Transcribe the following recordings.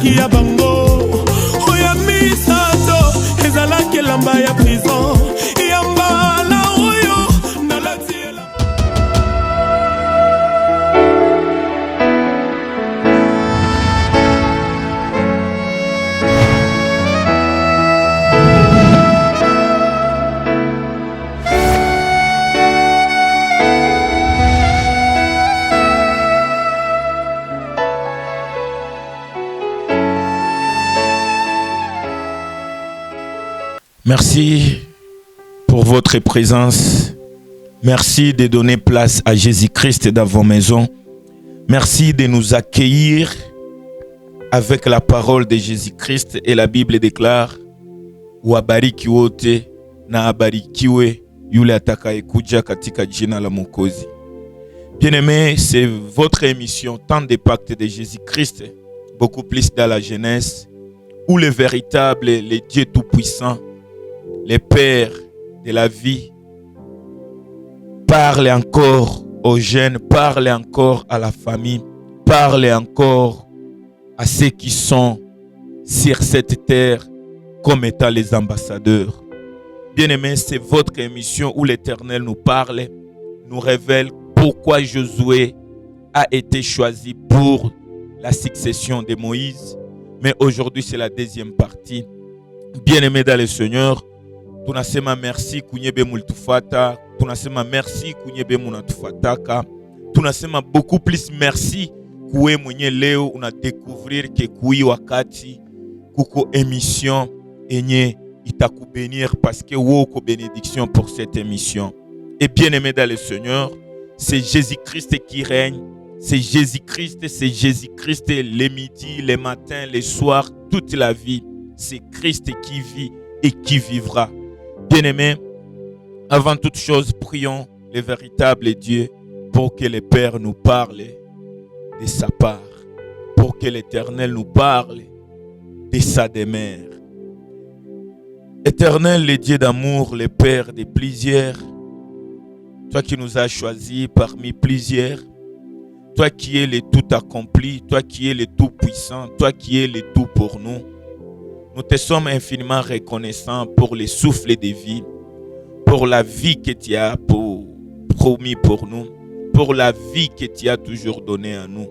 ezalaki ya bango oya misato ezalaki elamba ya prison ya mbala oyo nalati Merci pour votre présence. Merci de donner place à Jésus-Christ dans vos maisons. Merci de nous accueillir avec la parole de Jésus-Christ. Et la Bible déclare wabariki wote na abarikiwe yule atakayekuja katika jina la Mwokozi. Bien-aimés, c'est votre émission Temps de Pacte de Jésus-Christ, beaucoup plus dans la jeunesse, où le véritable, le Dieu Tout-Puissant, le Père de la vie, parle encore aux jeunes, parle encore à la famille, parle encore à ceux qui sont sur cette terre comme étant les ambassadeurs. Bien-aimés, c'est votre émission où l'Éternel nous parle, nous révèle pourquoi Josué a été choisi pour la succession de Moïse. Mais aujourd'hui, c'est la deuxième partie. Bien-aimés dans le Seigneur, tunasema merci kunyebe multufata, tunasema merci kunyebe munatufataka, tunasema beaucoup plus merci kuwe mwenye leo unadécouvrir ke kui wakati kuko émission enye itakubenir parce que woko bénédiction pour cette émission. Et bien aimé dans le Seigneur, c'est Jésus-Christ qui règne, c'est Jésus-Christ les midis, les matins, les soirs, toute la vie, c'est Christ qui vit et qui vivra. Bien-aimés, avant toute chose, prions le véritable Dieu pour que le Père nous parle de sa part, pour que l'Éternel nous parle de sa demeure. Éternel, le Dieu d'amour, le Père de plusieurs, toi qui nous as choisis parmi plusieurs, toi qui es le tout accompli, toi qui es le tout puissant, toi qui es le tout pour nous. Nous te sommes infiniment reconnaissants pour le souffle de vie, pour la vie que tu as promis pour nous, pour la vie que tu as toujours donnée à nous.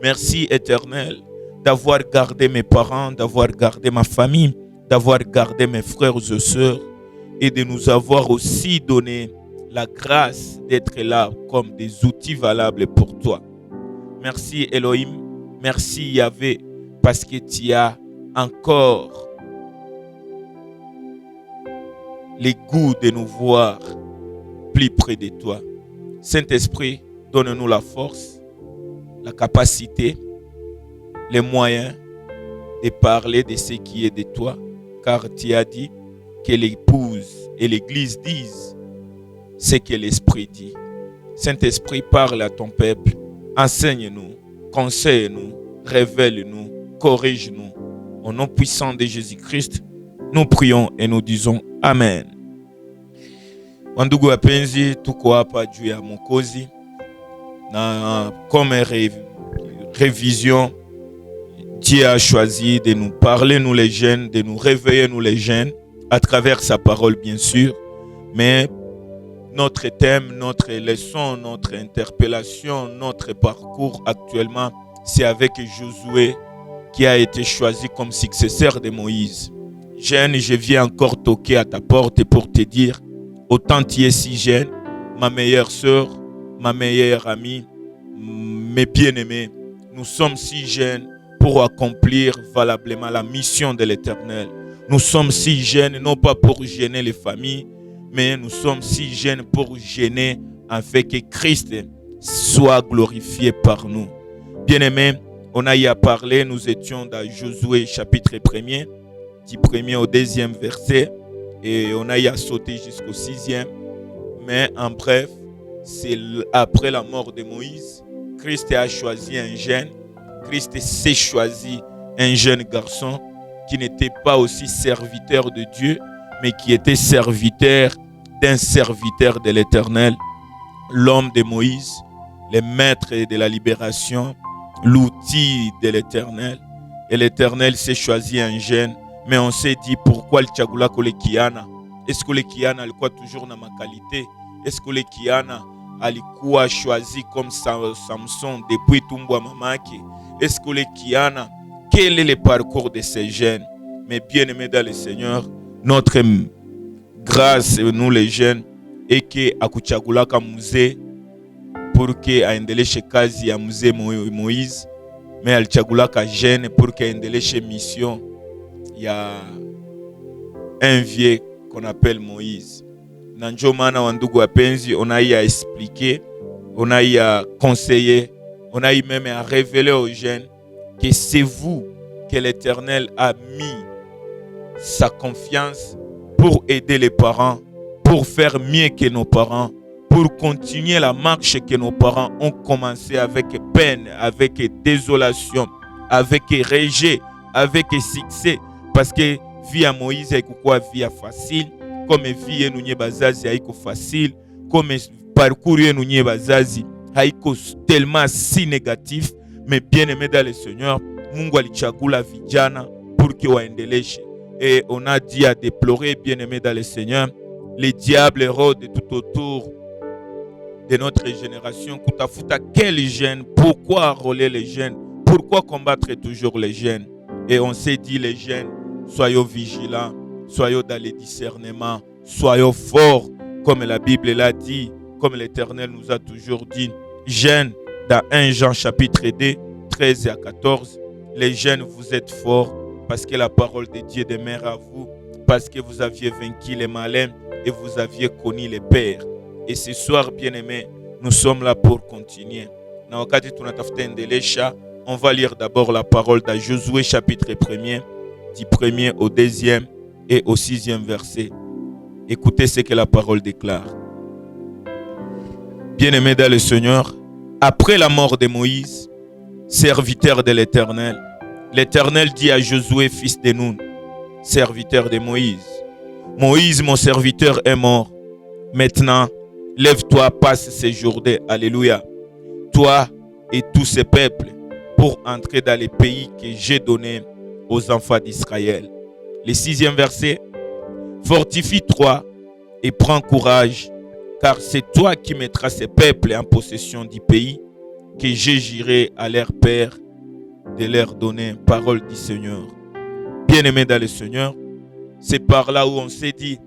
Merci Éternel d'avoir gardé mes parents, d'avoir gardé ma famille, d'avoir gardé mes frères et sœurs et de nous avoir aussi donné la grâce d'être là comme des outils valables pour toi. Merci Elohim, merci Yahvé, parce que tu as encore le goût de nous voir plus près de toi. Saint-Esprit, donne-nous la force, la capacité, les moyens de parler de ce qui est de toi, car tu as dit que l'épouse et l'Église disent ce que l'Esprit dit. Saint-Esprit, parle à ton peuple, enseigne-nous, conseille-nous, révèle-nous, corrige-nous. Au nom puissant de Jésus-Christ, nous prions et nous disons Amen. Wandugu wapenzi, tuko hapa juu ya Mwokozi na comme révision, Dieu a choisi de nous parler, nous les jeunes, de nous réveiller, nous les jeunes, à travers sa parole bien sûr, mais notre thème, notre leçon, notre interpellation, notre parcours actuellement, c'est avec Josué qui a été choisi comme successeur de Moïse. Jeune, je viens encore toquer à ta porte pour te dire, autant tu es si jeune, ma meilleure sœur, ma meilleure amie, mes bien-aimés, nous sommes si jeunes pour accomplir valablement la mission de l'Éternel. Nous sommes si jeunes, non pas pour gêner les familles, mais nous sommes si jeunes pour gêner afin que Christ soit glorifié par nous. Bien-aimés, on a y à parler, nous étions dans Josué chapitre 1er, du 1er au 2e verset, et on a y à sauter jusqu'au 6e. Mais en bref, c'est après la mort de Moïse, Christ a choisi un jeune, Christ s'est choisi un jeune garçon qui n'était pas aussi serviteur de Dieu, mais qui était serviteur d'un serviteur de l'Éternel, l'homme de Moïse, le maître de la libération, l'outil de l'Éternel. Et l'Éternel s'est choisi un jeune. Mais on s'est dit pourquoi le Tchagula Kole Kiana? Est-ce que le Kiana alikuwa toujours na qualité? Est-ce que le Kiana alikuwa choisi comme Samson depuis tumbwa mamake? Est-ce que le Kiana, quel est le parcours de ces jeunes? Mais bien aimés dans le Seigneur, notre grâce, nous les jeunes, et que akuchagula ka mzee pour que aendeleshe kazi ya mzee Moïse, mais alichagula ka jeune pour que aendeleshe mission. Il y a un vieux qu'on appelle Moïse. Nanjo mana wandugu wapenzi, on a eu à expliquer, on a eu à conseiller, on a eu même à révéler aux jeunes que c'est vous que l'Éternel a mis sa confiance pour aider les parents, pour faire mieux que nos parents, pour continuer la marche que nos parents ont commencé avec peine, avec désolation, avec rejet, avec succès. Parce que vie à Moïse haikuwa vie facile, comme vie yenu nye bazazi haiko facile, comme parcours yenu nye bazazi haiko tellement si négatif, mais bien aimé dans le Seigneur, Mungu alichagula vijana pour que waendeleshe. Et on a dit à déplorer, bien aimé dans le Seigneur, les diables rôdent tout autour de notre génération. Kutafuta quel jeunes? Pourquoi rôler les jeunes? Pourquoi combattre toujours les jeunes? Et on s'est dit, les jeunes, soyons vigilants, soyons dans les discernements, soyons forts, comme la Bible l'a dit, comme l'Éternel nous a toujours dit. Jeunes, dans 1 Jean chapitre 2, 13 à 14, les jeunes, vous êtes forts parce que la parole de Dieu demeure à vous, parce que vous aviez vaincu les malins et vous aviez connu les pères. Et ce soir, bien-aimés, nous sommes là pour continuer. Na wakati tunatafuta endelesha, on va lire d'abord la parole de Josué chapitre 1er, du 1er au 2e et au 6e verset. Écoutez ce que la parole déclare. Bien-aimés dans le Seigneur, après la mort de Moïse, serviteur de l'Éternel, l'Éternel dit à Josué, fils de Nun, serviteur de Moïse, Moïse, mon serviteur, est mort. Maintenant, lève-toi, passe ces journées, alléluia, toi et tous ces peuples, pour entrer dans les pays que j'ai donnés aux enfants d'Israël. Le 6e verset, fortifie-toi et prends courage, car c'est toi qui mettras ces peuples en possession du pays que j'ai juré à leur père de leur donner. Parole du Seigneur. Bien-aimés dans le Seigneur, c'est par là où on s'est dit,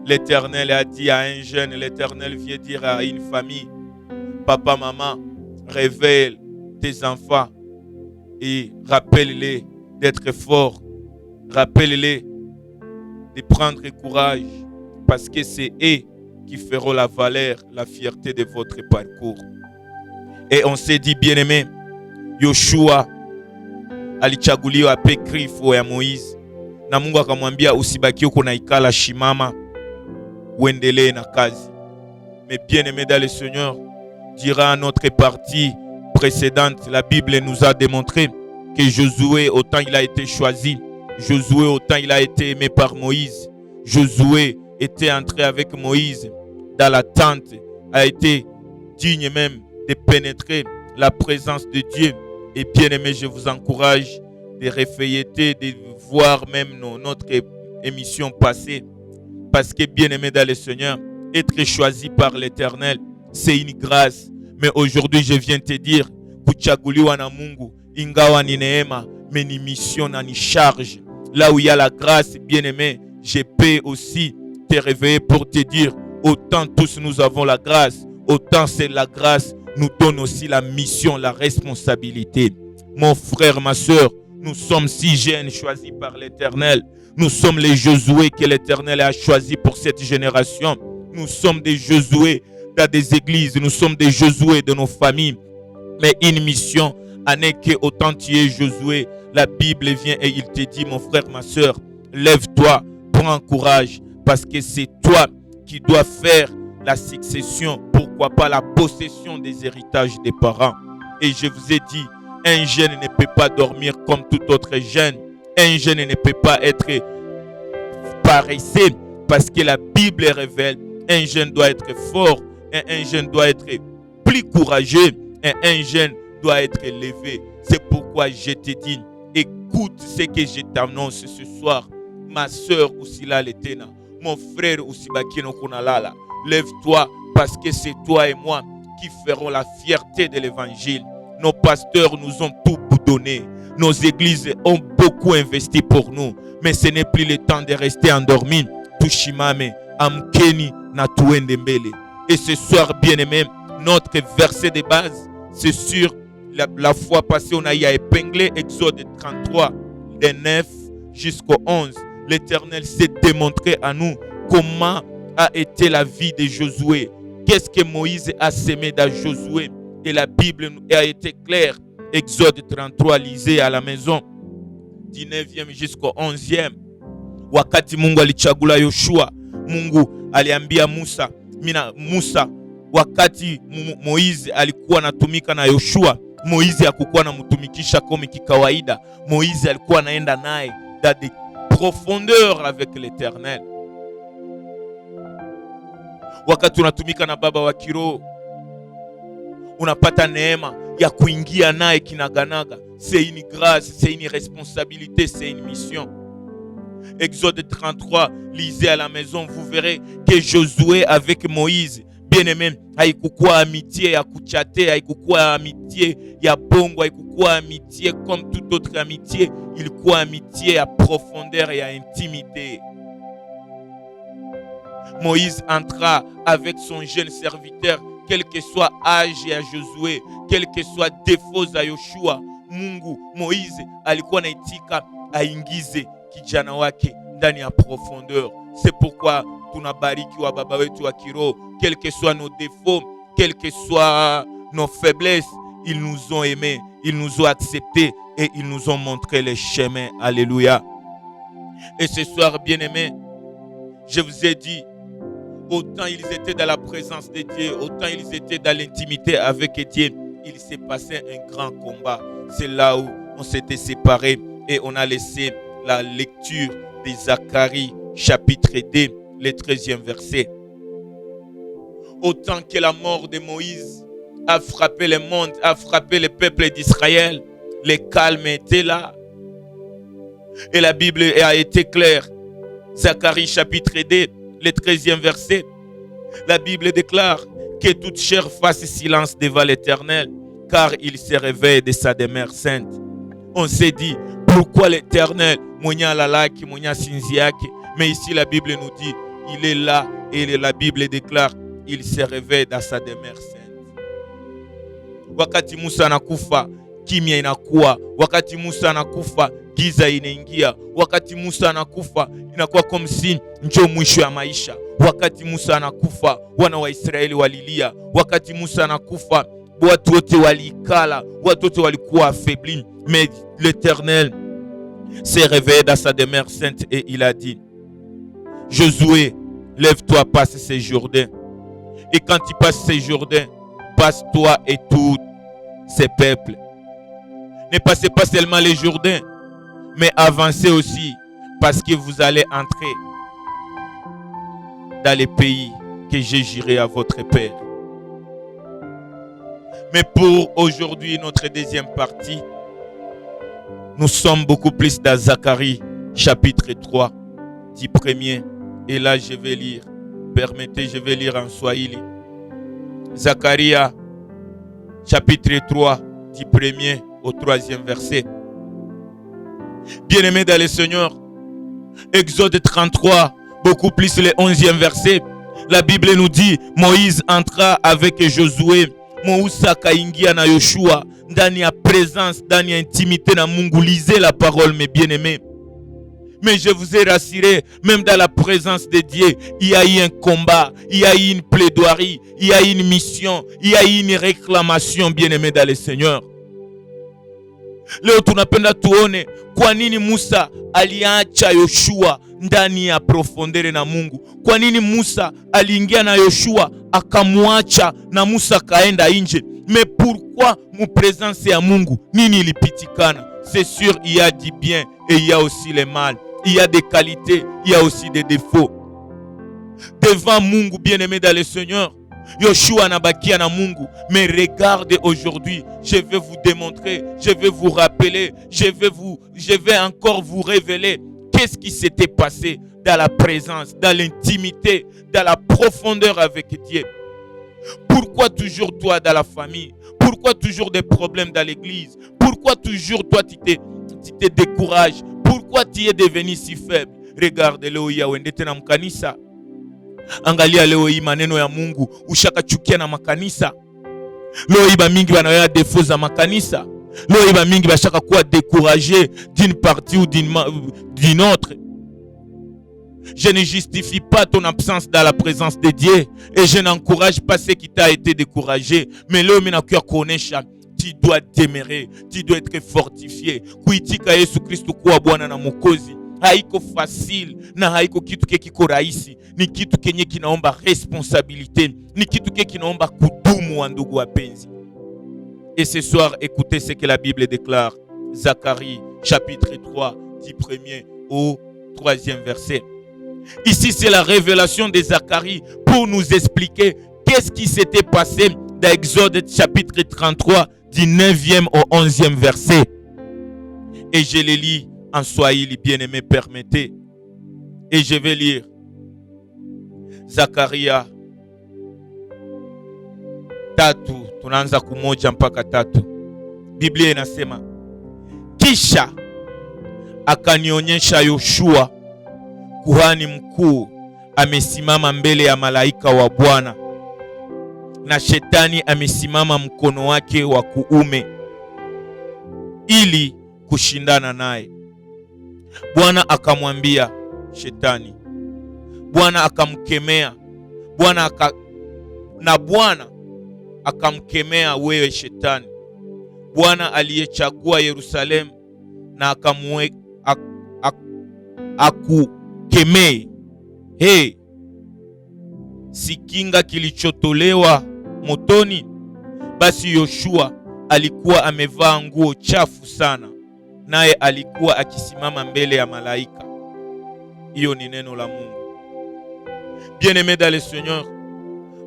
l'Éternel a dit à un jeune, l'Éternel vient dire à une famille, papa, maman, réveille tes enfants et rappelle-les d'être forts, rappelle-les de prendre courage, parce que c'est eux qui feront la valeur, la fierté de votre parcours. Et on s'est dit, bien-aimé, Yoshua alichaguliwa ape krifo ya Moïse, na Mungu akamwambia usibaki huko na ikala shimama, uendelee na kazi. Mais bien-aimé dans le Seigneur, dira notre partie précédente, la Bible nous a démontré que Josué, autant il a été choisi, Josué, autant il a été aimé par Moïse, Josué était entré avec Moïse dans la tente, a été digne même de pénétrer la présence de Dieu. Et bien aimé, je vous encourage de refeuilleter, de voir même notre émission passée. Parce que bien aimé dans le Seigneur, être choisi par l'Éternel, c'est une grâce. Mais aujourd'hui, je viens te dire, kuchaguliwa na Mungu, ingawa ni neema, mais ni mission na ni charge. Là où il y a la grâce, bien aimé, je peux aussi te réveiller pour te dire, autant tous nous avons la grâce, autant c'est la grâce nous donne aussi la mission, la responsabilité. Mon frère, ma soeur, nous sommes si jeunes choisis par l'Éternel. Nous sommes les Josué que l'Éternel a choisis pour cette génération. Nous sommes des Josué dans des églises. Nous sommes des Josué de nos familles. Mais une mission, en est que autant tu es Josué, la Bible vient et il te dit, mon frère, ma soeur, lève-toi, prends courage, parce que c'est toi qui dois faire la succession, pourquoi pas la possession des héritages des parents. Et je vous ai dit, un jeune ne peut pas dormir comme tout autre jeune. Un jeune ne peut pas être paresseux, parce que la Bible révèle, un jeune doit être fort, un jeune doit être plus courageux, un jeune doit être élevé. C'est pourquoi je te dis, écoute ce que je t'annonce ce soir. Ma sœur Usila Letena, mon frère Usibakino Kunalala, lève-toi parce que c'est toi et moi qui ferons la fierté de l'évangile. Nos pasteurs nous ont tout donné. Nos églises ont beaucoup investi pour nous. Mais ce n'est plus le temps de rester endormi. Tushimame, Amkeni, Natuendembele. Et ce soir, bien-aimé, notre verset de base, c'est sur la fois passée, on a épinglé Exode 33, de 9 jusqu'au 11. L'Éternel s'est démontré à nous comment a été la vie de Josué. Qu'est-ce que Moïse a sémé dans Josué? Et la Bible a été claire. Exode 33, lisez à la maison, 19e jusqu'au 11e. Wakati Mungu alichagula Yoshua, Mungu aliambia Musa, wakati Moïse alikuwa anatumika na Yoshua, Moïse hakukuwa anamtumikisha kama kikawaida. Moïse alikuwa anaenda naye dans des profondeurs avec l'Éternel. Wakati unatumika na baba wa kiroho, unapata neema ya kuingia naye kinaganaga. C'est une grâce, c'est une responsabilité, c'est une mission. Exode 33, lisez à la maison, vous verrez que Josué avec Moïse, bien-aimé, haikukuwa amitié ya kuchate, haikukuwa amitié ya bongo, haikukuwa amitié comme toute autre amitié, ilikuwa amitié à profondeur et à intimité. Moïse entra avec son jeune serviteur, quel que soit âge à Josué, quel que soit défaut à Yoshua. Mungu, Moïse alikuwa naitika aingize kijana wake ndani ya profondeur. C'est pourquoi tunabariki wa baba wetu wa kiroho, quels que soient nos défauts, quelles que soient nos faiblesses, ils nous ont aimés, ils nous ont acceptés et ils nous ont montré le chemin. Alléluia. Et ce soir, bien-aimés, je vous ai dit, autant ils étaient dans la présence de Dieu, autant ils étaient dans l'intimité avec Dieu, il s'est passé un grand combat. C'est là où on s'était séparés et on a laissé la lecture de Zacharie, chapitre 2, le 13e verset. Autant que la mort de Moïse a frappé le monde, a frappé le peuple d'Israël, le calme était là. Et la Bible a été claire. Zacharie, chapitre 2, le 13e verset. La Bible déclare que toute chair fasse silence devant l'Éternel, car il se réveille de sa demeure sainte. On s'est dit, pourquoi l'Éternel, mais ici la Bible nous dit, il est là et la Bible déclare, il se réveille dans sa demeure sainte. Wakati Musa anakufa, kimya inakuwa. Wakati Musa anakufa, giza inaingia. Wakati Musa anakufa, inakuwa comme si njo mwisho ya maisha. Wakati Musa anakufa, wana wa Israeli walilia. Wakati Musa anakufa, watu wote walikala, watu wote walikuwa affaiblis. Mais l'Éternel s'est réveillé dans sa demeure sainte et il a dit, Josué, lève-toi, passe ces Jourdains. Et quand tu passes ces Jourdains, passe-toi et tous ces peuples. Ne passez pas seulement les Jourdains, mais avancez aussi, parce que vous allez entrer dans les pays que j'ai juré à votre père. Mais pour aujourd'hui, notre deuxième partie, nous sommes beaucoup plus dans Zacharie, chapitre 3, 10 premiers. Et là, je vais lire. Permettez, je vais lire en Swahili. Zacharie, chapitre 3, 10 premiers au 3e verset. Bien-aimés dans le Seigneur, Exode 33, beaucoup plus le 11e verset. La Bible nous dit, Moïse entra avec Josué, Moussa kaingia na Yoshua, ndani ya présence, ndani ya intimité na Mungu. Lisez la parole, mes bien-aimés. Mais je vous ai rassuré, même dans la présence de Dieu, il y a eu un combat, il y a eu une plaidoirie, il y a eu une mission, il y a eu une réclamation, bien-aimés dans le Seigneur. Leo tunapenda tuone kwa nini Musa aliacha Yoshua ndani ya profondere na Mungu. Kwa nini Musa aliingia na Yoshua akamwacha na Musa kaenda nje? Mais pourquoi mu présence ya Mungu nini ilipitikana? C'est sûr, il y a du bien et il y a aussi le mal. Il y a des qualités, il y a aussi des défauts. Devant Mungu, bien-aimé dans le Seigneur, Yoshua anabakia na Mungu. Mais regardez aujourd'hui, je vais vous démontrer, je vais vous rappeler, je vais encore vous révéler qu'est-ce qui s'était passé dans la présence, dans l'intimité, dans la profondeur avec Dieu. Pourquoi toujours toi dans la famille? Pourquoi toujours des problèmes dans l'église? Pourquoi toujours toi tu te décourages? Pourquoi tu es devenu si faible? Regarde leo hii uendete na mkanisa. Angalia leo hii maneno ya Mungu ushakachukia na makanisa. Leo hii bamingi banawea défaut za makanisa. Leo hii bamingi bashaka kuwa découragé d'une partie ou d'une autre. Je ne justifie pas ton absence dans la présence de Dieu et je n'encourage pas ceux qui t'ont été découragé. Mais leo mimi nakuya kuonesha tu dois demeurer, tu dois être fortifié. Kuitika Yesu Kristo kuwa Bwana na Mwokozi haiko facile na haiko kitu kiko rahisi. Ni kitu kenye kinaomba responsabilité, ni kitu kinaomba kudumu wa ndugu wapenzi. Et ce soir, écoutez ce que la Bible déclare. Zacharie chapitre 3 du 1er au 3e verset. Ici, c'est la révélation de Zacharie pour nous expliquer qu'est-ce qui s'était passé dans Exode chapitre 33 du 9e au 11e verset. Et je le lis en Swahili, bien-aimé, permettez. Et je vais lire Zakaria 3, tunaanza kumoja mpaka 3. Biblia inasema, kisha akanionyesha Yoshua kuhani mkuu amesimama mbele ya malaika wa Bwana, na shetani amesimama mkono wake wa kuume ili kushindana naye. Bwana akamwambia shetani, Bwana akamkemea, Bwana akamkemea wewe shetani, Bwana aliyechagua Yerusalemu na akukemee. Si kinga kilichotolewa motoni? Basi Yoshua alikuwa amevaa nguo chafu sana, naye alikuwa akisimama mbele ya malaika. Hiyo ni neno la Mungu. Bien-aimés dans le Seigneur,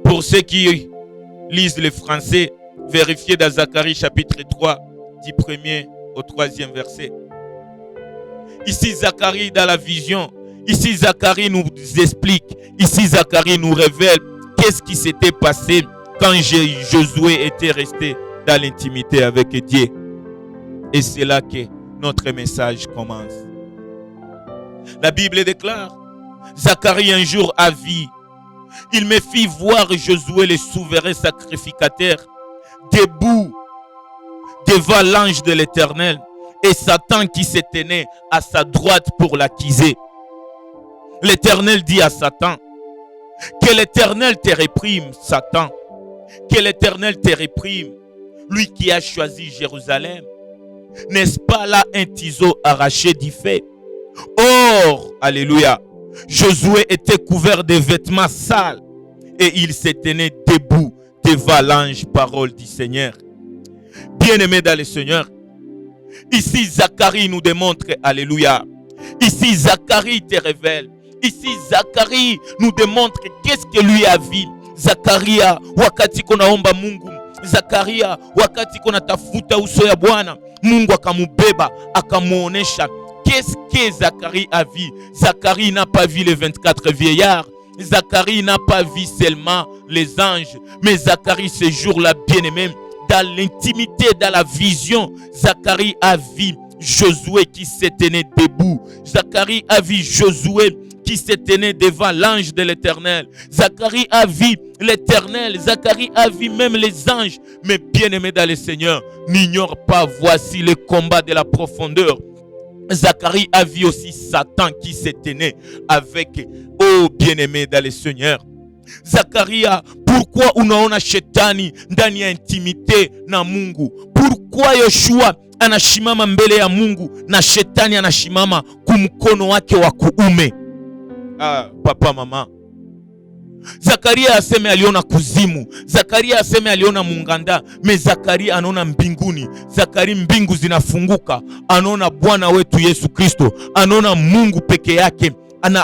pour ceux qui lisent le français, vérifiez dans Zacharie chapitre 3 du 1er au 3e verset. Ici Zacharie dans la vision, ici Zacharie nous explique, ici Zacharie nous révèle qu'est-ce qui s'était passé quand Josué était resté dans l'intimité avec Dieu. Et c'est là que notre message commence. La Bible déclare, Zacharie un jour a vu, il me fit voir Josué le souverain sacrificateur debout devant l'ange de l'Éternel et Satan qui se tenait à sa droite pour l'accuser. L'Éternel dit à Satan, que l'Éternel te réprime, Satan, que l'Éternel te réprime, lui qui a choisi Jérusalem. N'est-ce pas là un ciseau arraché du feu? Or, alléluia, Josué était couvert de vêtements sales et il se tenait debout devant l'ange, parole du Seigneur. Bien-aimés dans le Seigneur, ici Zacharie nous démontre, alléluia, ici Zacharie te révèle, ici Zacharie nous démontre qu'est-ce que lui a vu. Zakaria wakati konaomba Mungu, Zakaria wakati konatafuta uso ya Bwana, Mungu akamubeba akamuonesha. Qu'est-ce que Zacharie a vu? Zacharie n'a pas vu les 24 vieillards. Zacharie n'a pas vu seulement les anges. Mais Zacharie, ce jour-là, bien-aimé, dans l'intimité, dans la vision, Zacharie a vu Josué qui se tenait debout. Zacharie a vu Josué qui se tenait devant l'ange de l'Éternel. Zacharie a vu l'Éternel. Zacharie a vu même les anges. Mais bien-aimé dans le Seigneur, n'ignore pas, voici le combat de la profondeur. Zacharie a vu aussi Satan qui se tenait avec, oh bien-aimé dans le Seigneur. Zakaria, pourquoi unaona shetani ndani ya intimite na Mungu? Pourquoi Yoshua anashimama mbele ya Mungu na shetani anashimama kumkono wake wa kuume? Papa, mama, Zakaria aseme aliona kuzimu, Zakaria aseme aliona munganda, me Zakaria anaona mbinguni. Zakaria mbingu zinafunguka, anaona Bwana wetu Yesu Kristo, anaona Mungu peke yake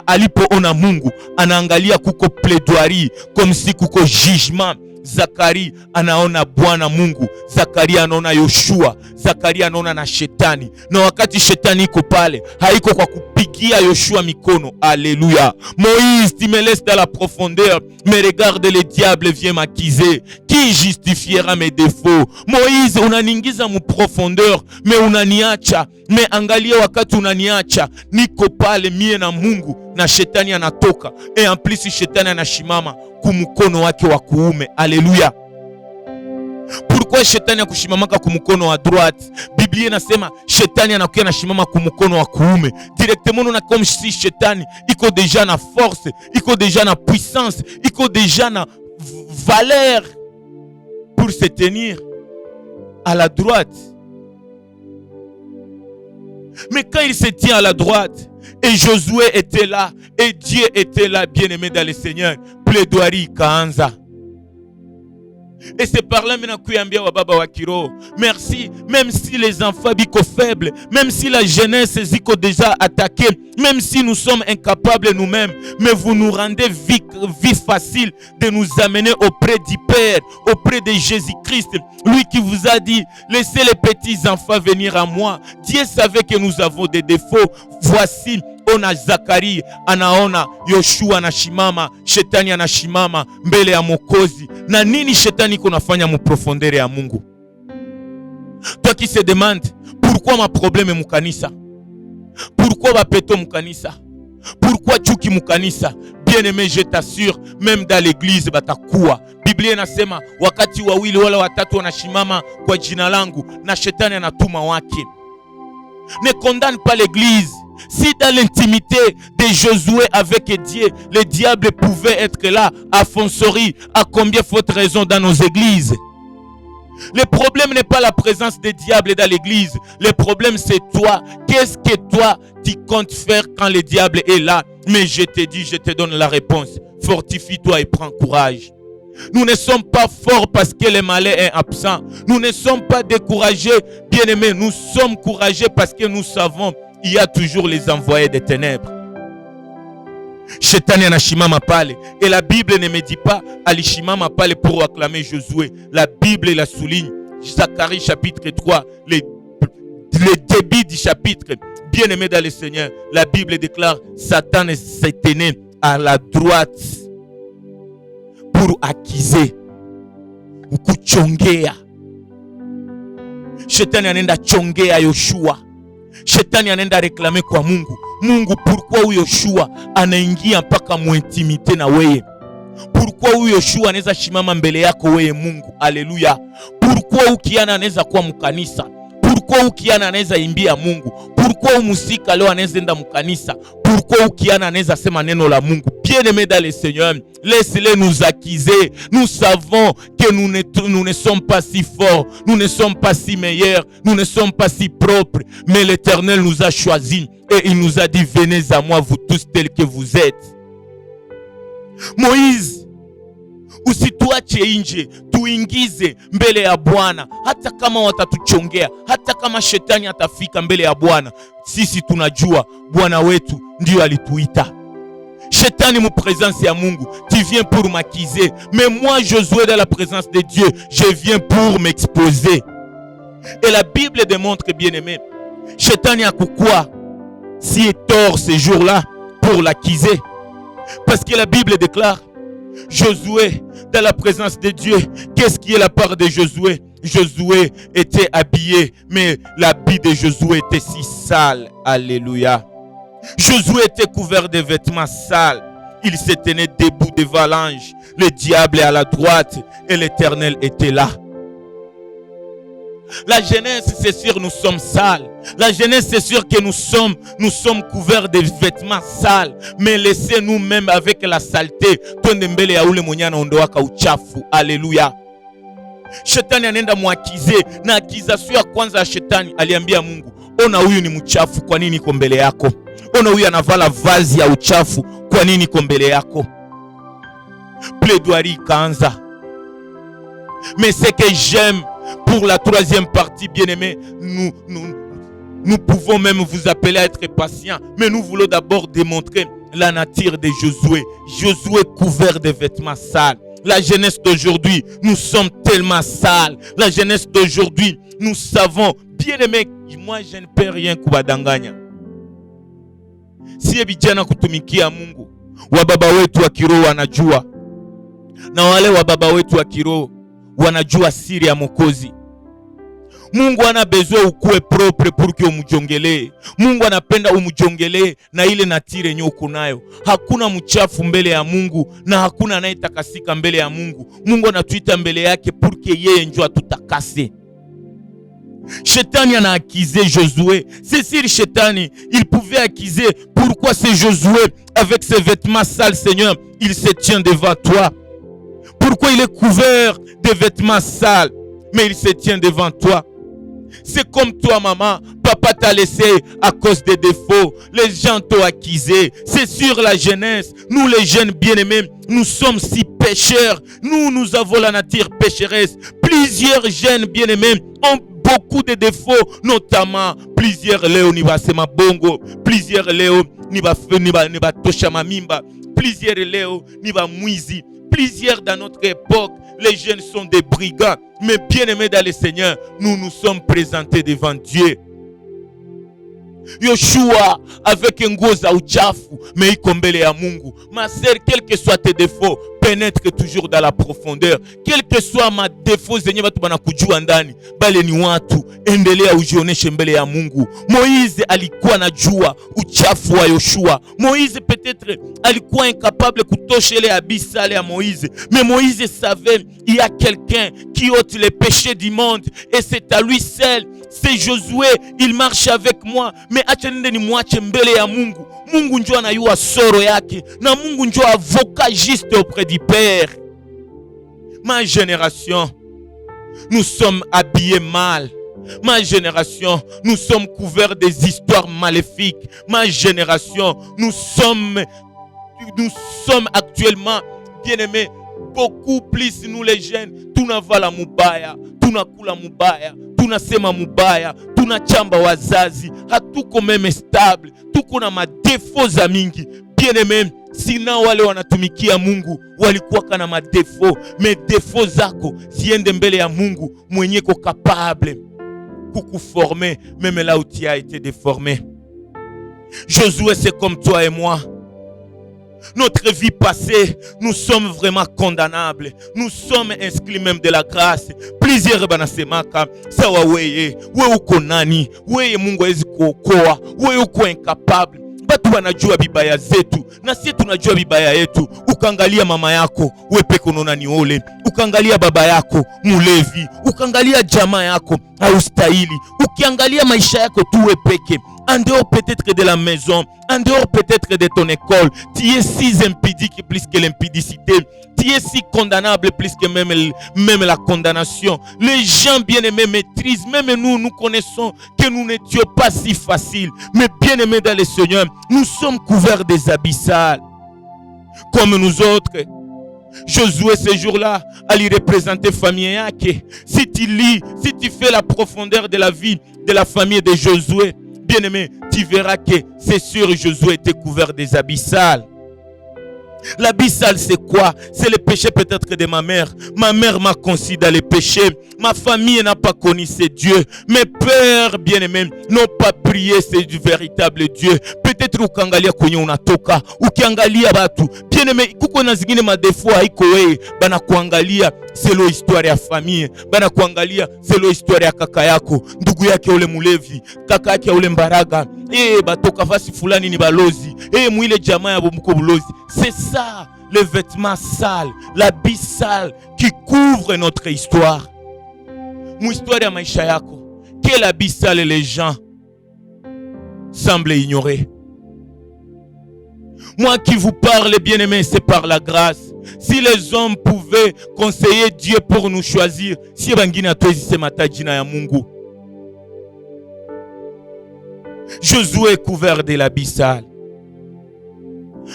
alipoona Mungu anaangalia kuko plaidoirie comme si kuko jugement. Zakari anaona Bwana Mungu, Zakari anaona Yoshua, Zakari anaona na shetani. Na wakati shetani iko pale, haiko kwa kupigia Yoshua mikono. Alléluia. Moïse, tu me laisses dans la profondeur, mais regarde, le diable vient m'accuser. Qui justifiera mes défauts? Moïse, unaningiza mu profondeur, mais unaniacha. Mais angalia wakati unaniacha, niko pale mie na Mungu, na shetani anatoka. Et en plus shetani anashimama kumukono wake wa kuume. Alléluia. Pourquoi shetani akushimamaka kumukono wa droite? Biblia inasema shetani anakuwa anashimama kumukono wa kuume. Directement on a comme si shetani iko déjà na force, iko déjà na puissance, iko déjà na valeur pour se tenir à la droite. Mais quand il se tient à la droite, et Josué était là, et Dieu était là, bien-aimé dans le Seigneur, plaidoirie kaanza. Et c'est par là maintenant kuyambia wa baba wa kiroho. Merci, même si les enfants biko faibles, même si la jeunesse ziko déjà attaquée, même si nous sommes incapables nous-mêmes, mais vous nous rendez vie facile de nous amener auprès du Père, auprès de Jésus-Christ, lui qui vous a dit, laissez les petits enfants venir à moi. Dieu savait que nous avons des défauts. Voici, ona Zakari anaona Yoshua anashimama, shetani anashimama mbele ya Mwokozi. Na nini shetani kunafanya mu profondeur ya Mungu? Toi qui se demande pourquoi ma problème mu kanisa, pourquoi bapeto mu kanisa, pourquoi chuki mu kanisa, bien-aimé, je t'assure, même dans l'église batakuwa. Biblia inasema wakati wawili wala watatu wanashimama kwa jina langu, na shetani anatuma wake. Ne condamne pas l'église. Si dans l'intimité de Josué avec Dieu, le diable pouvait être là, à Fonsory, à combien faute raison dans nos églises? Le problème n'est pas la présence des diables dans l'église. Le problème c'est toi. Qu'est-ce que toi tu comptes faire quand le diable est là? Mais je te dis, je te donne la réponse. Fortifie-toi et prends courage. Nous ne sommes pas forts parce que le malin est absent. Nous ne sommes pas découragés, bien-aimés. Nous sommes courageux parce que nous savons il y a toujours les envoyés des ténèbres. Shetani anashimama pale. Et la Bible ne me dit pas alishimama pale pour acclamer Josué. La Bible la souligne. Zacharie chapitre 3, le début du chapitre. Bien-aimé dans le Seigneur, la Bible déclare Satan s'est tenu à la droite pour accuser ou kuchongea. Shetani anaenda chongea Yoshua. Shetani anaenda reklame kwa Mungu. Mungu, pourquoi huyo Yoshua anaingia mpaka muintimite na weye? Pourquoi huyo Yoshua anaweza shimama mbele yako weye Mungu? Alléluia. Pourquoi ukiana anaweza kuwa mkanisa? Pourquoi ukiana anaweza imbia Mungu? Pourquoi umusika leo anaweza enda mkanisa? Pourquoi ukiana anaweza sema neno la Mungu? Bien-aimé dans le Seigneur, laisse-les nous accuser. Nous savons que nous ne sommes pas si forts, nous ne sommes pas si meilleurs, nous ne sommes pas si propres, mais l'Éternel nous a choisis et il nous a dit, venez à moi vous tous tels que vous êtes. Moïse, usituache nje, tuingize mbele ya Bwana. Hata kama watatuchongea, hata kama shetani atafika mbele ya Bwana, sisi tunajua Bwana wetu ndio alituita. Shetani mu présence ya Mungu, tu viens pour m'accuser, mais moi Josué dans la présence de Dieu, je viens pour m'exposer. Et la Bible démontre, bien-aimé, Shetani a quoi si est tort ce jour-là pour l'accuser. Parce que la Bible déclare Josué dans la présence de Dieu. Qu'est-ce qui est la part de Josué? Josué était habillé, mais l'habit de Josué était si sale. Alléluia. Josué était couvert de vêtements sales. Il se tenait debout devant l'ange. Le diable est à la droite et l'Éternel était là. La jeunesse, c'est sûr, nous sommes sales. La jeunesse, c'est sûr que nous sommes couverts de vêtements sales. Mais laissez nous-mêmes avec la saleté. Alléluia. Shetani anaenda muakize. Na akizasio ya kwanza ya shetani aliambia Mungu, ona huyu ni mchafu, kwa nini iko mbele yako? Ona huyu anavala vazi ya uchafu, kwa nini iko mbele yako? Plaidoirie kaanza. Mais ce que j'aime pour la troisième partie, bien-aimés, nous pouvons même vous appeler à être patients, mais nous voulons d'abord démontrer la nature de Josué. Josué couvert de vêtements sales. La jeunesse d'aujourd'hui, nous sommes tellement sales. La jeunesse d'aujourd'hui, nous savons, bien aimé, moi je ne peux rien kubadanganya. Si vijana kutumikia Mungu, wababa wetu wa kiroho wanajua. Na wale wababa wetu wa kiroho wanajua siri ya Mwokozi. Mungu ana besoin ukue propre pour que umjongelee. Mungu anapenda umjongelee na ile natire yenye uko nayo. Hakuna mchafu mbele ya Mungu na hakuna anayetakasika mbele ya Mungu. Mungu anatuita mbele yake pour que yeye ndio atutakase. Shetani a accusé Josué. C'est sûr, Shetani, il pouvait accuser. Pourquoi c'est Josué avec ses vêtements sales, Seigneur, il se tient devant toi? Pourquoi il est couvert de vêtements sales, mais il se tient devant toi? C'est comme toi, maman. Papa t'a laissé à cause des défauts. Les gens t'ont accusé. C'est sur la jeunesse. Nous, les jeunes bien-aimés, nous sommes si pécheurs. Nous avons la nature pécheresse. Plusieurs jeunes bien-aimés ont beaucoup de défauts, notamment plusieurs Léo niba sema bongo, plusieurs Léo niba tosha mamimba, plusieurs Léo niba mwizi, plusieurs dans notre époque, les jeunes sont des brigands. Mais bien aimés dans le Seigneur, nous nous sommes présentés devant Dieu. Yoshua avec nguo za uchafu mais iko mbele ya Mungu. Ma sœur, quels que soient tes défauts, pénètre toujours dans la profondeur. Quel que soit ma défaut zenye watu banakujua ndani, bale ni watu, endelea ujioneshe mbele ya Mungu. Moïse alikuwa anajua uchafu wa Yoshua. Moïse peut-être alikuwa incapable kutosha ile abyssale ya Moïse, mais Moïse savait il y a quelqu'un qui ôte les péchés du monde et c'est à lui seul. C'est Josué, il marche avec moi, mais acha nende ni mwache mbele ya Mungu. Mungu njoo anayua soro yake, na Mungu njoo avocat juste auprès du Père. Ma génération, nous sommes habillés mal. Ma génération, nous sommes couverts des histoires maléfiques. Ma génération, nous sommes actuellement, bien-aimés, beaucoup plus nous les jeunes, tunavala mubaya, tunakula mubaya, tunasema mubaya, tunachamba wazazi, hatuko meme stable, tuko na madefo za mingi. Bien-aimé, sina wale wanatumikia Mungu walikuwa kana madefo, mais defo zako ziende mbele ya Mungu mwenye ko capable kukuformer même là où tu as été déformé. Josué, c'est comme toi et moi. Notre vie passée, nous sommes vraiment condamnables. Nous sommes inscrits même de la grâce. Plusieurs banasemaka, sawa weye uko nani, weye Mungu hawezi kuokoa, weye uko incapable. Batu wanajua bibaya zetu, na sisi tunajua bibaya yetu. Ukaangalia mama yako, wewe peke unaona ni ole. Ukaangalia baba yako, mulevi. Ukaangalia jamaa yako, haustahili. Ukiangalia maisha yako tu wewe peke, en dehors peut-être de la maison, en dehors peut-être de ton école, tu es si impudique plus que l'impudicité. Tu es si condamnable plus que même la condamnation. Les gens bien-aimés maîtrisent, même nous connaissons que nous n'étions pas si faciles. Mais bien-aimés dans le Seigneur, nous sommes couverts des abyssales. Comme nous autres, Josué ce jour-là, allait représenter famille yake. Si tu lis, si tu fais la profondeur de la vie de la famille de Josué, bien-aimé, tu verras que c'est sûr Josué était couvert des abyssales. L'abyssal, c'est quoi? C'est le péché peut-être de ma mère. Ma mère m'a conçu dans le péché. Ma famille n'a pas connu ce Dieu. Mes pères bien-aimés n'ont pas prié ce véritable Dieu. Peut-être ukiangalia kwenye unatoka, ukiangalia batu bien-aimé, kuko na zingine madefo haiko wewe, bana kuangalia selo histoire ya famille, bana kuangalia selo histoire ya kaka yako, ndugu yake ule mulevi, kaka yake ule mbaraga, batoka fasi fulani ni balozi, mwile jamaa ya mko bulozi. C'est ça, le vêtement sale, l'habit sale qui couvre notre histoire. Mon histoire ya maisha yako, quel habit sale les gens semblent ignorer. Moi qui vous parle, bien-aimé, c'est par la grâce. Si les hommes pouvaient conseiller Dieu pour nous choisir, si bangina tozi se matajina ya Mungu. Josué est couvert de l'habit sale.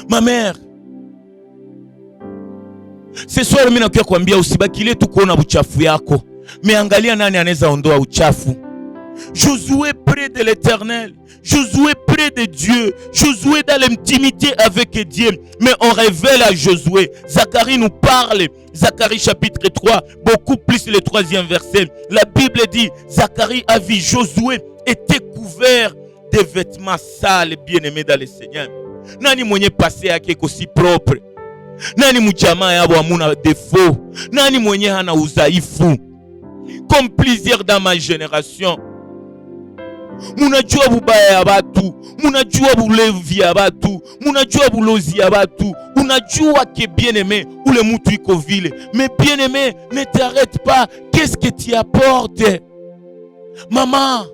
Ma mère, ce soir mimi nakuja kuambia usibakile tu kuona uchafu yako, mais angalia nani anaweza ondoa uchafu. Josué près de l'Éternel, Josué près près de Dieu. Josué dans l'intimité avec Dieu. Mais on révèle à Josué. Zacharie nous parle. Zacharie chapitre 3, beaucoup plus le 3e verset. La Bible dit, Zacharie a vu Josué était couvert de vêtements sales, bien-aimés dans le Seigneur. Nani mwenye passé yake aussi propre? Nani mjamaa yabo hamuna défaut? Nani mwenye hana udhaifu? Comme plusieurs dans ma génération, munajua bubaya ya batu, munajua bulevi ya batu, munajua bulozi ya batu, unajua que bien-aimé ule mutu iko vile. Mais bien-aimé, ne t'arrête pas. Qu'est-ce que tu apportes? Maman,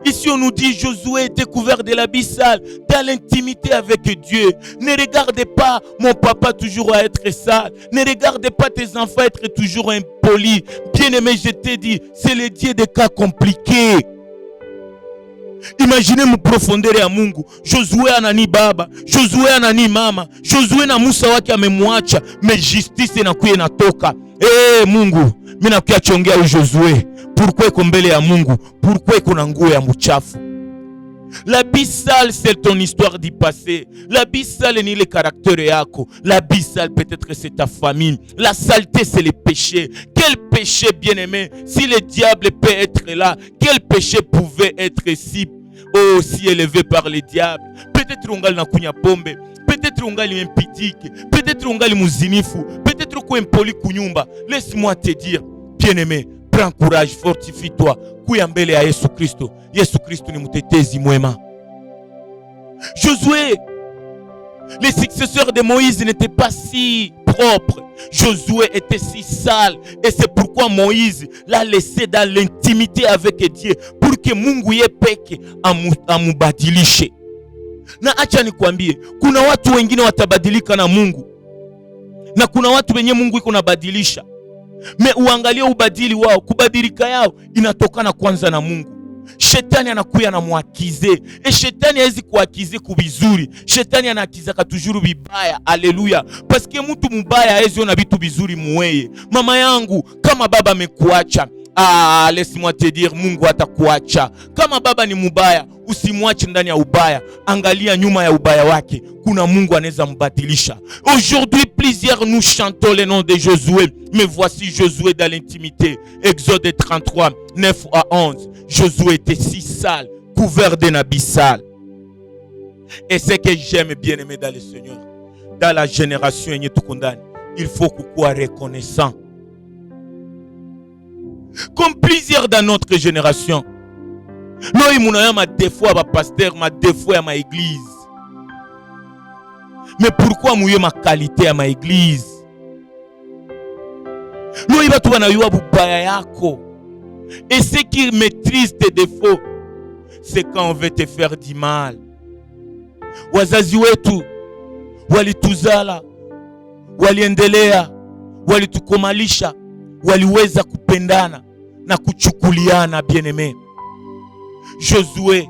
ici on nous dit Josué était couvert de l'habit sale dans l'intimité avec Dieu. Ne regarde pas mon papa toujours à être sale. Ne regarde pas tes enfants être toujours impolis. Bien-aimé, je t'ai dit, c'est le Dieu des cas compliqués. Imaginez mu profondeur ya Mungu. Josué anani baba, Josué anani mama, Josué na Musa wake amemwacha, mais justice inakuwa inatoka. Mungu, mimi nakuya chongea u Josué. Pourquoi iko mbele ya Mungu? Pourquoi iko na nguo ya mchafu? L'habit sale, c'est ton histoire du passé. L'habit sale ni le caractère yako. L'habit sale peut-être c'est ta famille. La saleté c'est le péché. Quel péché, bien-aimé? Si le diable peut être là, quel péché pouvait être si élevé par le diable? Peut-être ungali na kunya pombe, peut-être ungali impitike, peut-être ungali muzinifu, peut-être uko impoli kunyumba. Laisse-moi te dire, bien-aimé, prends courage, fortifie-toi. Kuya mbele ya Yesu Kristo. Yesu Kristo ni mtetezi mwema. Josué, les successeurs de Moïse n'étaient pas si propres. Josué était si sale. Et c'est pourquoi Moïse l'a laissé dans l'intimité avec Dieu. Pour que Mungu ye peke amubadilishe. Na acha nikwambie, kuna watu wengine watabadilika na Mungu. Na kuna watu wenye Mungu iko nabadilisha. Me uangalie ubadili wao, kubadilika yao inatokana kwanza na Mungu. Shetani anakuya na muakize. Shetani hawezi kuakize kubizuri. Shetani anakiza katujuru bibaya. Haleluya. Paske mtu mubaya hawezi ona vitu bizuri muweye. Mama yangu, kama baba amekuacha, laisse-moi te dire, Mungu hatakuacha. Kama baba ni mubaya, usimwache ndani ya ubaya. Angalia nyuma ya ubaya wake. Kuna Mungu anaweza mbadilisha. Aujourd'hui, plusieurs nous chantons le nom de Josué. Mais voici Josué dans l'intimité. Exode 33, 9 à 11. Josué était si sale, couvert d'un habit sale. Et ce que j'aime bien aimer dans le Seigneur, dans la génération, il faut qu'on soit reconnaissant. Comme plusieurs dans notre génération. Là, il y a ma défaut à ma pasteur, ma défaut à ma église. Mais pourquoi il y a ma qualité à ma église? Là, il y a bubaya yako. Et ce qui maîtrise tes défauts, c'est quand on veut te faire du mal. Wazazi wetu walituzala, waliendelea, walitukomalisha, waliweza kupendana na kuchukuliana, bien-aimé. Josué,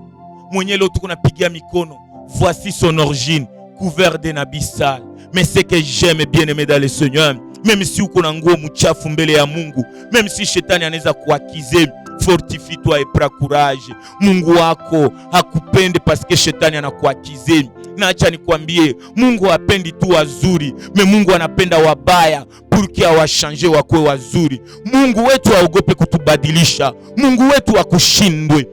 mwenye leo tuko napigia mikono, voici son origine, couvert d'un habit sale. Mais ce que j'aime, bien-aimé dans le Seigneur, même si uko na nguo mchafu mbele ya Mungu, même si shetani anaweza kuakize, fortifie-toi et prends courage. Mungu wako hakupende parce que shetani anakuakize. Na acha nikwambie, Mungu hapendi tu wazuri, mais Mungu anapenda wabaya pour que awashanje wakwe wazuri. Mungu wetu haogope kutubadilisha. Mungu wetu akushindwe.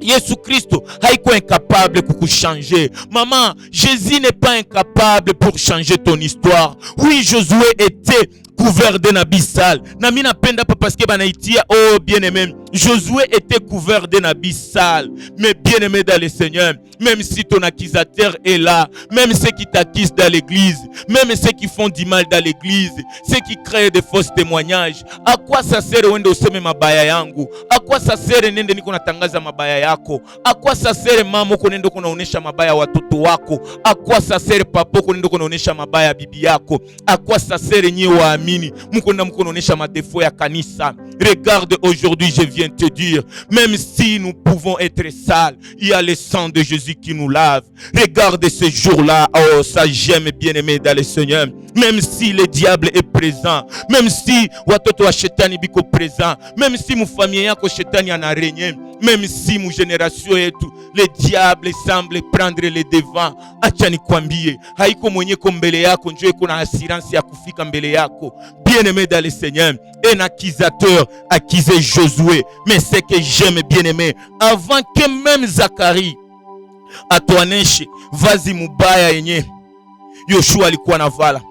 Yesu Kristo haiko incapable pour changer. Maman, Jésus n'est pas incapable pour changer ton histoire. Oui, Josué était couvert d'un habit sale. Na mina penda pas parce que banaitia, oh bien-aimé, Josué était couvert d'un habit sale. Mais bien-aimé dans le Seigneur, même si ton accusateur est là, même ceux qui t'accusent dans l'église, même ceux qui font du mal dans l'église, ceux qui créent des fausses témoignages, à quoi ça sert wende useme mabaya yangu? À quoi ça sert nende niko natangaza mabaya yako? À quoi ça sert mama uko nende kunaonesha mabaya watoto wako? À quoi ça sert papa uko nende kunaonesha mabaya bibi yako? À quoi ça sert nyi waamini mukona mukonaonesha madefo ya kanisa? Regarde, aujourd'hui je viens te dire, même si nous pouvons être sales, il y a le sang de Jésus qui nous lave. Regarde ce jour-là, oh ça j'aime, bien-aimé dans le Seigneur. Même si le diable est présent, même si watoto wa shetani biko présent, même si mu famille yako shetani ana régné, Même si mon génération yetu le diable semble prendre les devants, acha nikwambie, haiko mwenyeko mbele yako njoo iko na assurance ya kufika mbele yako. Bien-aimé dans le Seigneur, un accusateur accusait Josué, mais c'est que j'aime bien-aimé, avant que même Zacharie atoaneshe vazi mubaya yenye Yoshua alikuwa navala,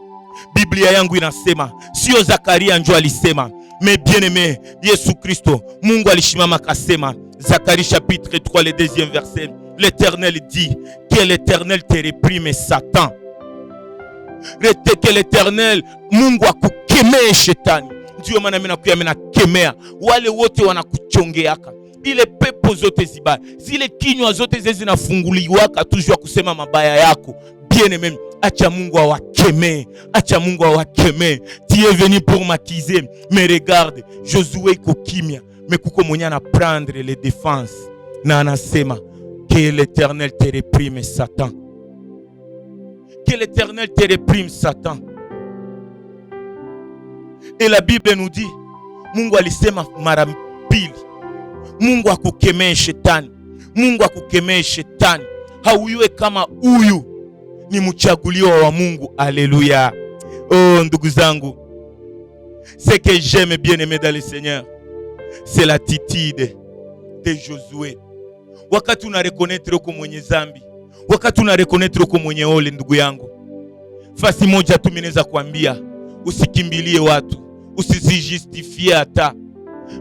Biblia yangu inasema sio Zakaria ndio alisema, mais bien-aimé Yesu Kristo, Mungu alishimama akasema, Zacharie chapitre 3 le deuxième verset, l'Éternel dit que l'Éternel te réprime Satan. Que l'Éternel, Mungu akukemee shetani. Ndio maana mimi nakuya, mimi nakemea wale wote wanakuchongeaka, ile pepo zote zibaya, zile kinywa zote zinafunguliwaka tujua kusema mabaya yako. Bien-aimé, acha Mungu awakemee, acha Mungu awakemee. Tu es venu pour m'accuser, mais regarde, Josué iko kimya, mais kuko mwenye na prendre les défenses na anasema que l'Éternel te réprime Satan. Que l'Éternel te réprime Satan. Et la Bible nous dit, Mungu alisema mara mbili, Mungu akukemee shetani, Mungu akukemee shetani. Hauyue kama huyu ni mchaguliwa wa Mungu. Alléluia. Oh ndugu zangu, ce que j'aime bien-aimé dans le Seigneur, c'est l'attitude de Josué. Wakati una reconnaître uko mwenye zambi, wakati una reconnaître uko mwenye ole, ndugu yangu, fasi moja tu mineza kuambia, usikimbilie watu, usijustifie hata,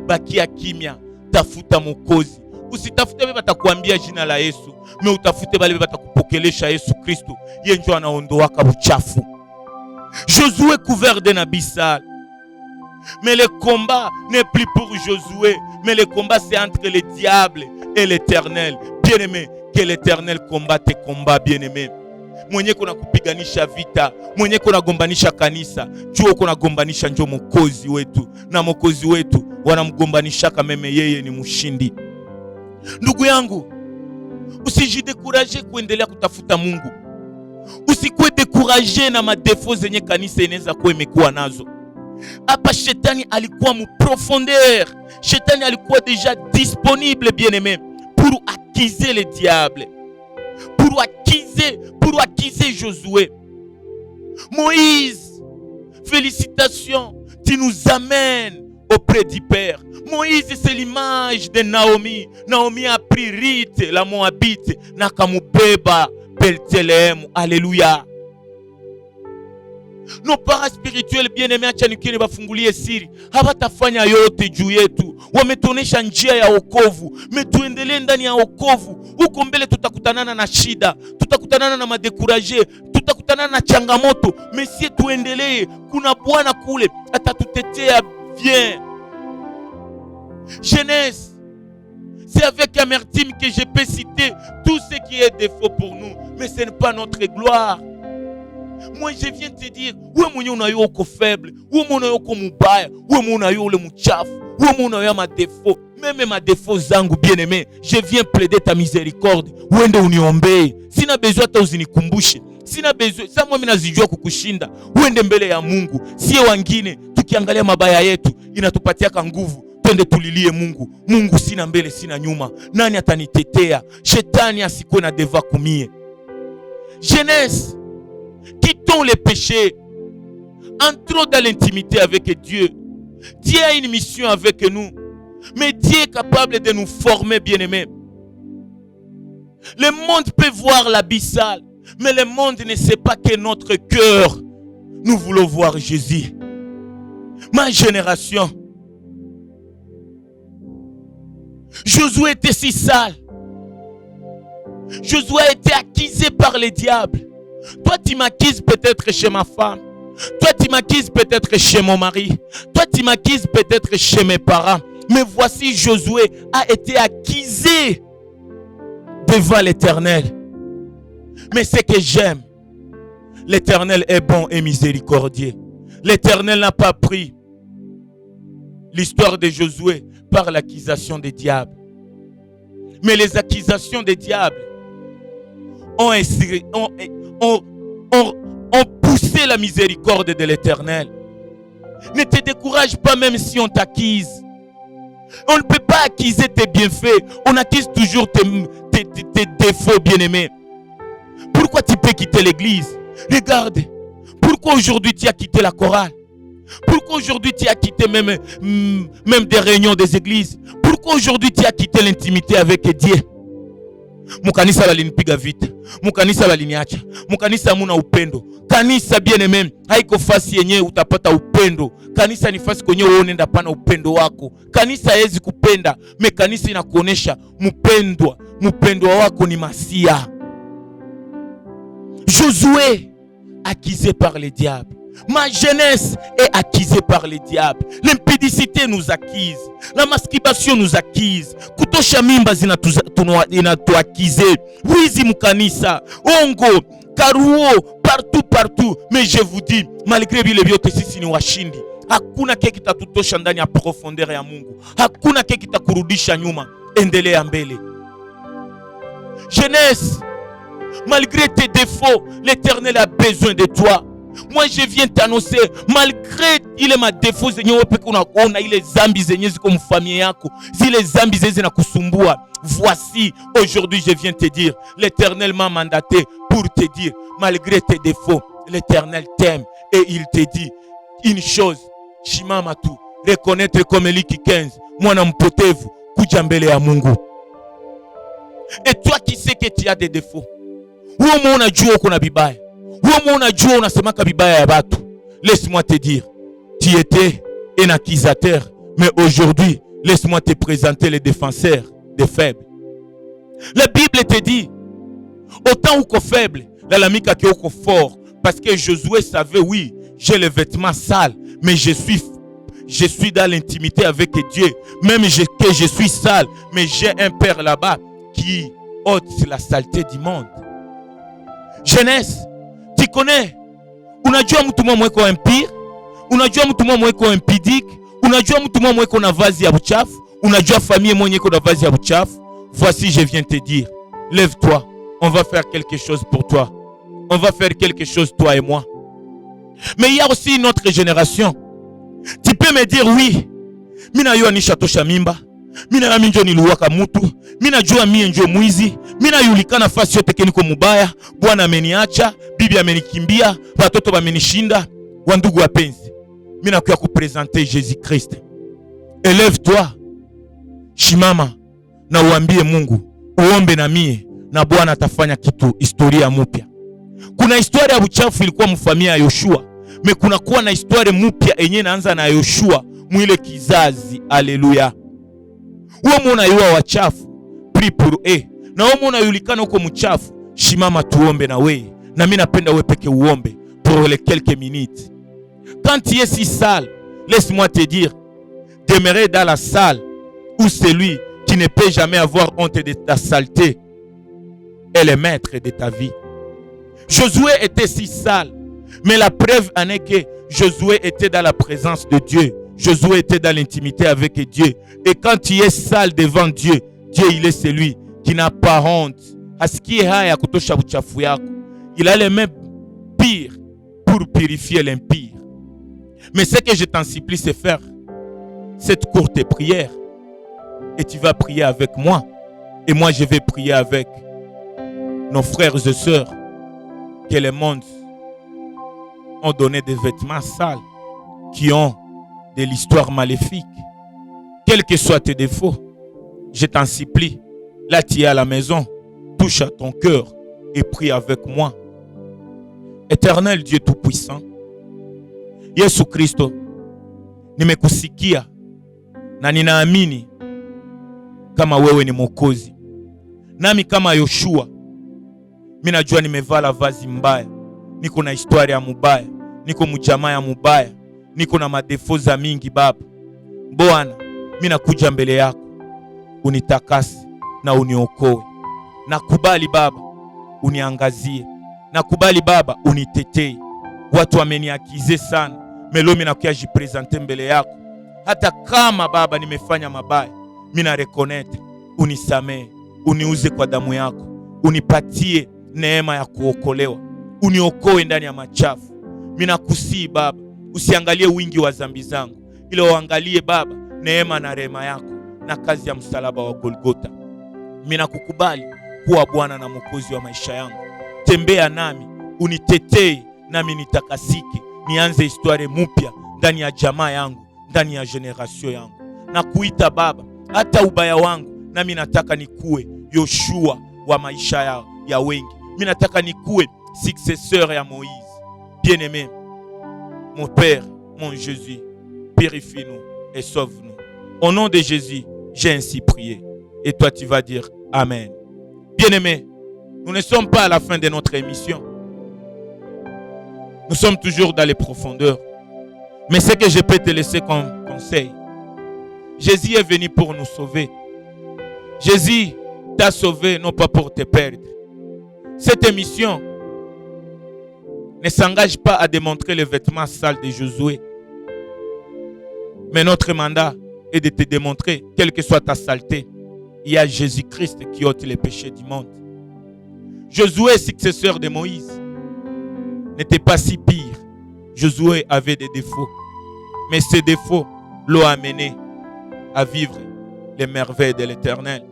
bakia kimya, tafuta Mwokozi. Usitafute bebe batakuambia jina la Yesu, me utafute bale bebe batakupokelesha Yesu Kristo, yeye ndio anaondoaka buchafu. Josué couvert d'un habit sale. Mais le combat n'est plus pour Josué, mais le combat c'est entre le diable et l'Éternel. Bien-aimé, que l'Éternel combatte tes combats, bien-aimé. Mwenye kuna kupiganisha vita, mwenye kuna gombanisha kanisa, chuo kuna gombanisha njo Mwokozi wetu, na Mwokozi wetu wanamgombanisha kama yeye ni mshindi. Ndugu yangu, usijidekuraje kuendelea kutafuta Mungu. Usikwe dekuraje na madefo zenye kanisa inaweza kuwa imekuwa nazo. Hapa shetani alikuwa mu profondeur. Shetani alikuwa déjà disponible, bien-aimé, pour accuser le diable, pour accuser Josué. Moïse, félicitations, tu nous amènes auprès du Père. Moïse, c'est l'image de Naomi. Naomi a pris Ruth, la Moabite, nakamubeba Bethléem. Alléluia. Nos parents spirituels bien-aimés, acha nikiri bafungulie siri. Habatafanya yote juu yetu. Wametuonesha njia ya wokovu. Metuendelee ndani ya wokovu. Huko mbele tutakutanana na shida, tutakutanana na madekuraje, tutakutanana na changamoto. Mesie tuendelee. Kuna Bwana kule atatutetea bien. Jeunesse, c'est avec amertume que je peux citer tout ce qui est défaut pour nous, mais ce n'est pas notre gloire. Moi je viens te dire, wewe mwenye unayo uko faible, wewe mwenye uko mubaya, wewe mwenye unayo ule mchafu, wewe mwenye unayo madefo, même madefo zangu bien-aimé, je viens plaider ta miséricorde. Uende uniombee. Sina besoin hata uzinikumbushe. Sina besoin, sasa mimi nazijua kukushinda. Uende mbele ya Mungu. Sie wengine tukiangalia mabaya yetu inatupatia nguvu. Twende tulilie Mungu. Mungu, sina mbele sina nyuma. Nani atanitetea? Shetani asikuwe na deva kumie. Jeunesse, quittons les péchés. Entrons dans l'intimité avec Dieu. Dieu a une mission avec nous. Mais Dieu est capable de nous former, bien-aimés. Le monde peut voir l'habit sale, mais le monde ne sait pas que notre cœur, nous voulons voir Jésus. Ma génération, Josué était si sale. Josué a été accusé par les diables. Toi, tu m'accuses peut-être chez ma femme. Toi, tu m'accuses peut-être chez mon mari. Toi, tu m'accuses peut-être chez mes parents. Mais voici, Josué a été accusé devant l'Éternel. Mais ce que j'aime, l'Éternel est bon et miséricordieux. L'Éternel n'a pas pris l'histoire de Josué par l'accusation des diables. Mais les accusations des diables ont poussé la miséricorde de l'Éternel. Ne te décourage pas même si on t'accuse. On ne peut pas accuser tes bienfaits. On accuse toujours tes défauts, bien-aimé. Pourquoi tu peux quitter l'église? Regarde. Pourquoi aujourd'hui tu as quitté la chorale? Pourquoi aujourd'hui tu as quitté même des réunions des églises? Pourquoi aujourd'hui tu as quitté l'intimité avec Dieu? Mukanisa balinipiga vita, mukanisa baliniacha, mukanisa hamuna upendo. Kanisa bien-aimé haiko fasi yenyewe utapata upendo. Kanisa ni fasi kwenye uone ndapana upendo wako. Kanisa haiwezi kupenda, kanisa inakuonesha mpendwa wako ni Masia. Josué accusé par le diable. Ma jeunesse est accusée par le diable. L'impudicité nous accuse. La masturbation nous accuse. Kutosha mimba inatuakize. Wizi mukanisa. Ongo, karuo, partout. Mais je vous dis, malgré vile vyote sisi ni washindi. Hakuna kile kitatutosha ndani ya profondeur ya Mungu. Hakuna kile kitakurudisha nyuma. Endelea mbele. Jeunesse, malgré tes défauts, l'Éternel a besoin de toi. Moi je viens t'annoncer, malgré ile madefo zenye wewe peke unaona, ile zambi zenye ziko mfamia yako, zile zambi zenye zinakusumbua, voici aujourd'hui je viens te dire, l'Éternel m'a mandaté pour te dire, malgré tes défauts, l'Éternel t'aime et il te dit une chose, shimama tu, reconnaître comme Liki 15, mwana mpotevu, kuja mbele ya Mungu. Et toi qui sais que tu as des défauts, wewe unajua uko na bibaya, wewe unajua unasemaka bibaya ya watu, laisse-moi te dire, tu étais un accusateur, mais aujourd'hui, laisse-moi te présenter le défenseur des faibles. La Bible te dit, autant uko faible, la lamika ki uko fort, parce que Josué savait, oui, j'ai les vêtements sales, mais je suis dans l'intimité avec Dieu, même que je suis sale, mais j'ai un père là-bas qui ôte la saleté du monde. Jeunesse, tu connais, unajua mtu mmoja mweko impire, unajua mtu mmoja mweko impidique, unajua mtu mmoja mweko na vazi ya buchafu, unajua famille mmoja mweko na vazi ya buchafu. Voici, je viens te dire, lève-toi, on va faire quelque chose pour toi. On va faire quelque chose, toi et moi. Mais il y a aussi une autre génération. Tu peux me dire, oui, mina yo anisha tosha mimba, mina na minjo niluwaka mutu, mina jua mie njo mwizi, mina yulikana fasi yote keniko mubaya, bwana ameniacha, bibi amenikimbia, watoto wamenishinda. Wandugu wapenzi, mina kuya kupresenter Jésus Christ. Élève-toi, shimama, na uambie Mungu, uombe na mie, na Bwana atafanya kitu, historia mpya. Kuna historia ya buchafu ilikuwa mfamia ya Yoshua, me kuna kuwa na historia mpya enye naanza na Yoshua mwile kizazi. Haleluya. Uwe muna yuwa wachafu, prie pour eux. Na uwe muna yulikana uko mchafu, shimama tuombe na we. Na mimi napenda we peke uombe pour les quelques minutes. Quand tu es si sale, laisse-moi te dire, demeurer dans la salle où celui qui ne peut jamais avoir honte de ta saleté est le maître de ta vie. Josué était si sale, mais la preuve en est que Josué était dans la présence de Dieu. Josué était dans l'intimité avec Dieu. Et quand tu es sale devant Dieu, Dieu il est celui qui n'a pas honte. Il a les mains pires pour purifier l'impire. Mais ce que je t'en supplie, c'est faire cette courte prière. Et tu vas prier avec moi. Et moi je vais prier avec nos frères et sœurs que le monde ont donné des vêtements sales, qui ont de l'histoire maléfique. Quels que soient tes défauts, je t'en supplie, là tu es à la maison, touche à ton cœur et prie avec moi. Éternel Dieu Tout-Puissant, Yesu Kristo, nimekusikia na ninaamini kama wewe ni Mwokozi. Nami kama Yoshua, mimi najua nimevala vazi mbaya, niko na historia mubaya, niko mjamaa ya mubaya, niko na madefo za mingi Baba. Bwana, mimi nakuja mbele yako, unitakase na uniokoe. Nakubali Baba, uniangazie. Nakubali Baba, unitetee. Watu wameniakize sana, melo mimi nakuja jipresenter mbele yako. Hata kama Baba nimefanya mabaya, mimi na reconnaître, unisamee, uniuze kwa damu yako, unipatie neema ya kuokolewa, uniokoe ndani ya machafu. Mimi nakusii Baba, usiangalie wingi wa dhambi zangu, ila uangalie Baba neema na rehema yako. na kazi ya msalaba wa Golgota. Mimi nakukubali kuwa Bwana na Mwokozi wa maisha yangu. Tembea nami, unitetee nami nitakasike, nianze historia mpya ndani ya jamaa yangu, ndani ya generation yangu. Na kuita Baba, hata ubaya wangu nami nataka nikue Yoshua wa maisha ya wengi. Mimi nataka nikue successeur ya Moïse. Bien-aimé, mon Père, mon Jésus, purifie-nous et sauve-nous. Au nom de Jésus, j'ai ainsi prié. Et toi, tu vas dire Amen. Bien-aimé, nous ne sommes pas à la fin de notre émission. Nous sommes toujours dans les profondeurs. Mais ce que je peux te laisser comme conseil, Jésus est venu pour nous sauver. Jésus t'a sauvé non pas pour te perdre. Cette émission ne s'engage pas à démontrer les vêtements sales de Josué. Mais notre mandat est de te démontrer, quelle que soit ta saleté, il y a Jésus-Christ qui ôte les péchés du monde. Josué, successeur de Moïse, n'était pas si pire. Josué avait des défauts. Mais ces défauts l'ont amené à vivre les merveilles de l'Éternel.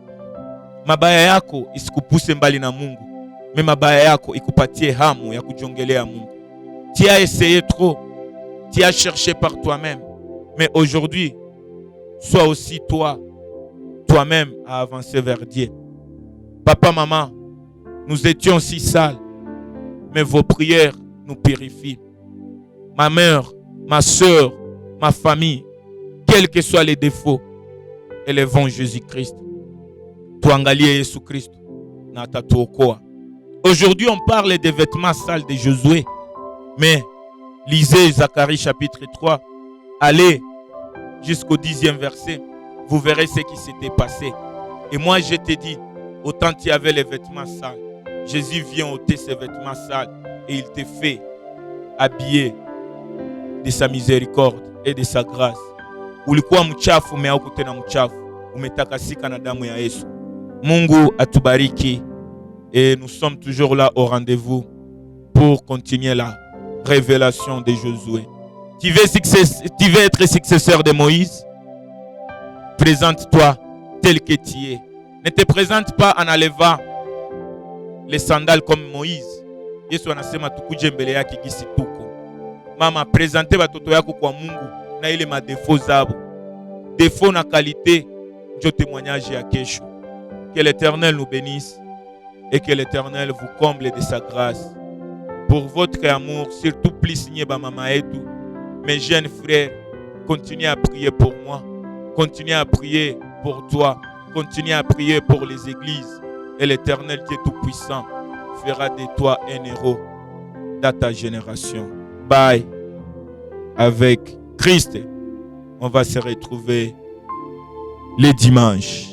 Mabaya yako isikupuse mbali na Mungu, mais mabaya yako ikupatie hamu ya kujongelea Mungu. Tu as essayé trop, tu as cherché par toi-même, mais aujourd'hui, sois aussi toi-même à avancer vers Dieu. Papa, maman, nous étions si sales, mais vos prières nous purifient. Ma mère, ma soeur, ma famille, quels que soient les défauts, élevons Jésus-Christ. Tuangalie Yesu Kristo na atatuokoa. Aujourd'hui, on parle des vêtements sales de Josué, mais lisez Zacharie chapitre 3, allez jusqu'au 10e verset, vous verrez ce qui s'était passé. Et moi, je te dis, autant tu avais les vêtements sales, Jésus vient ôter ses vêtements sales et il te fait habiller de sa miséricorde et de sa grâce. Ulikuwa mchafu, umeauka tena mchafu, umetakasika na damu ya Yesu. Mungu atubariki et nous sommes toujours là au rendez-vous pour continuer la révélation de Josué. Tu veux être successeur de Moïse? Présente-toi tel que tu es. Ne te présente pas en enlevant les sandales comme Moïse. Yesu anasema tukuje mbele yake gisi tuko. Mama, présente watoto yako kwa Mungu na ile madefo zabo. Défaut na qualité, ndio témoignage ya kesho. Que l'Éternel nous bénisse et que l'Éternel vous comble de sa grâce. Pour votre amour, surtout plus signé par Maman Etou. Mes jeunes frères, continuez à prier pour moi. Continuez à prier pour toi. Continuez à prier pour les églises. Et l'Éternel qui est tout-puissant fera de toi un héros dans ta génération. Bye. Avec Christ, on va se retrouver les dimanches.